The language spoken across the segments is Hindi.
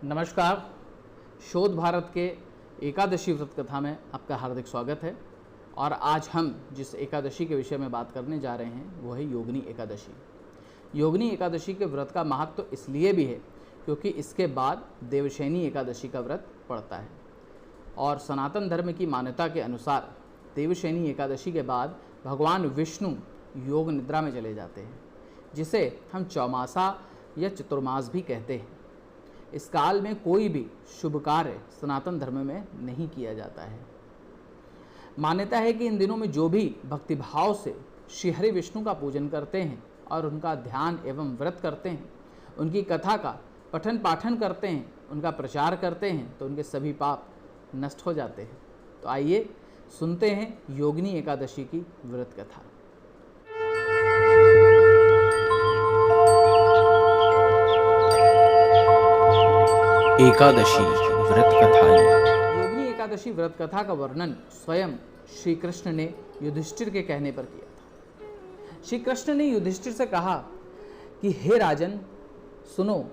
नमस्कार। शोध भारत के एकादशी व्रत कथा में आपका हार्दिक स्वागत है। और आज हम जिस एकादशी के विषय में बात करने जा रहे हैं वो है योगिनी एकादशी। योगिनी एकादशी के व्रत का महत्व इसलिए भी है क्योंकि इसके बाद देवशयनी एकादशी का व्रत पड़ता है और सनातन धर्म की मान्यता के अनुसार देवशयनी एकादशी के बाद भगवान विष्णु योग निद्रा में चले जाते हैं, जिसे हम चौमासा या चतुर्मास भी कहते हैं। इस काल में कोई भी शुभ कार्य सनातन धर्म में नहीं किया जाता है। मान्यता है कि इन दिनों में जो भी भक्तिभाव से श्री हरि विष्णु का पूजन करते हैं और उनका ध्यान एवं व्रत करते हैं, उनकी कथा का पठन पाठन करते हैं, उनका प्रचार करते हैं, तो उनके सभी पाप नष्ट हो जाते हैं। तो आइए सुनते हैं योगिनी एकादशी की व्रत कथा। एकादशी व्रत कथा। योगिनी एकादशी व्रत कथा का वर्णन स्वयं श्री कृष्ण ने युधिष्ठिर के कहने पर किया था। श्री कृष्ण ने युधिष्ठिर से कहा कि हे राजन, सुनो,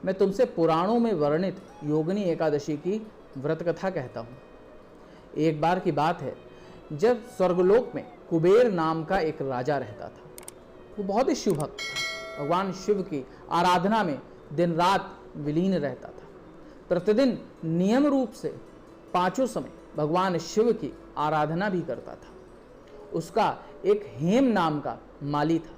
मैं तुमसे पुराणों में वर्णित योगिनी एकादशी की व्रत कथा कहता हूँ। एक बार की बात है जब स्वर्गलोक में कुबेर नाम का एक राजा रहता था। वो बहुत ही शिव भक्त था, भगवान शिव की आराधना में दिन रात विलीन रहता था। प्रतिदिन नियम रूप से 5 समय भगवान शिव की आराधना भी करता था। उसका एक हेम नाम का माली था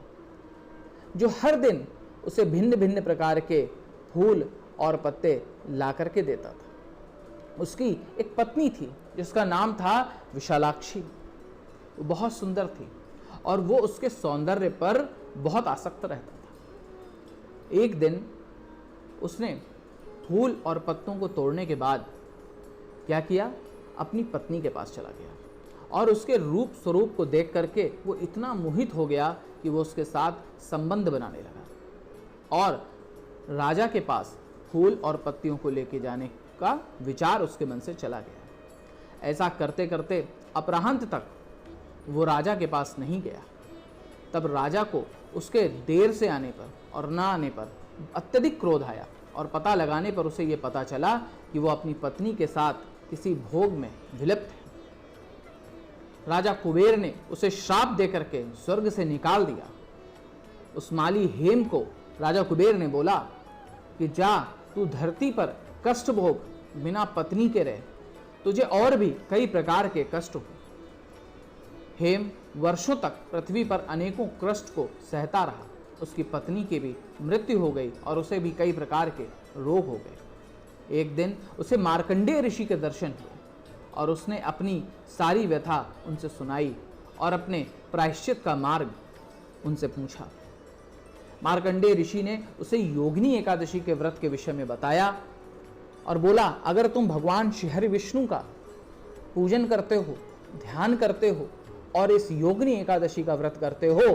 जो हर दिन उसे भिन्न भिन्न प्रकार के फूल और पत्ते ला करके देता था। उसकी एक पत्नी थी जिसका नाम था विशालाक्षी। वो बहुत सुंदर थी और वो उसके सौंदर्य पर बहुत आसक्त रहता था। एक दिन उसने फूल और पत्तों को तोड़ने के बाद क्या किया, अपनी पत्नी के पास चला गया और उसके रूप स्वरूप को देख करके वो इतना मोहित हो गया कि वो उसके साथ संबंध बनाने लगा और राजा के पास फूल और पत्तियों को लेके जाने का विचार उसके मन से चला गया। ऐसा करते करते अपराह्न तक वो राजा के पास नहीं गया। तब राजा को उसके देर से आने पर और ना आने पर अत्यधिक क्रोध आया और पता लगाने पर उसे ये पता चला कि वो अपनी पत्नी के साथ किसी भोग में विलिप्त है। राजा कुबेर ने उसे श्राप देकर के स्वर्ग से निकाल दिया। उस माली हेम को राजा कुबेर ने बोला कि जा, तू धरती पर कष्ट भोग, बिना पत्नी के रह, तुझे और भी कई प्रकार के कष्ट हो। हेम वर्षों तक पृथ्वी पर अनेकों कष्ट को सहता रहा। उसकी पत्नी की भी मृत्यु हो गई और उसे भी कई प्रकार के रोग हो गए। एक दिन उसे मार्कंडेय ऋषि के दर्शन हुए और उसने अपनी सारी व्यथा उनसे सुनाई और अपने प्रायश्चित का मार्ग उनसे पूछा। मार्कंडेय ऋषि ने उसे योगिनी एकादशी के व्रत के विषय में बताया और बोला, अगर तुम भगवान श्री हरि विष्णु का पूजन करते हो, ध्यान करते हो और इस योगिनी एकादशी का व्रत करते हो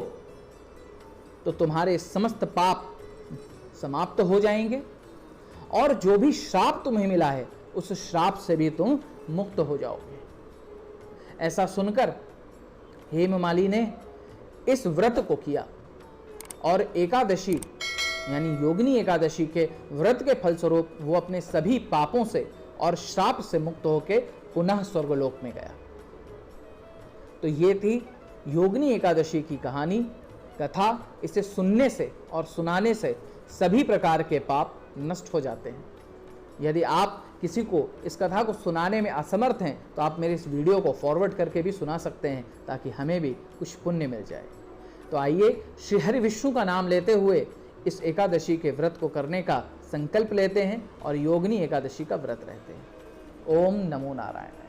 तो तुम्हारे समस्त पाप समाप्त हो जाएंगे और जो भी श्राप तुम्हें मिला है उस श्राप से भी तुम मुक्त हो जाओगे। ऐसा सुनकर हेममाली ने इस व्रत को किया और एकादशी यानी योगिनी एकादशी के व्रत के फलस्वरूप वो अपने सभी पापों से और श्राप से मुक्त होकर पुनः स्वर्गलोक में गया। तो ये थी योगिनी एकादशी की कहानी, कथा। इसे सुनने से और सुनाने से सभी प्रकार के पाप नष्ट हो जाते हैं। यदि आप किसी को इस कथा को सुनाने में असमर्थ हैं तो आप मेरे इस वीडियो को फॉरवर्ड करके भी सुना सकते हैं ताकि हमें भी कुछ पुण्य मिल जाए। तो आइए श्री हरि विष्णु का नाम लेते हुए इस एकादशी के व्रत को करने का संकल्प लेते हैं और योगिनी एकादशी का व्रत रहते हैं। ओम नमो नारायण।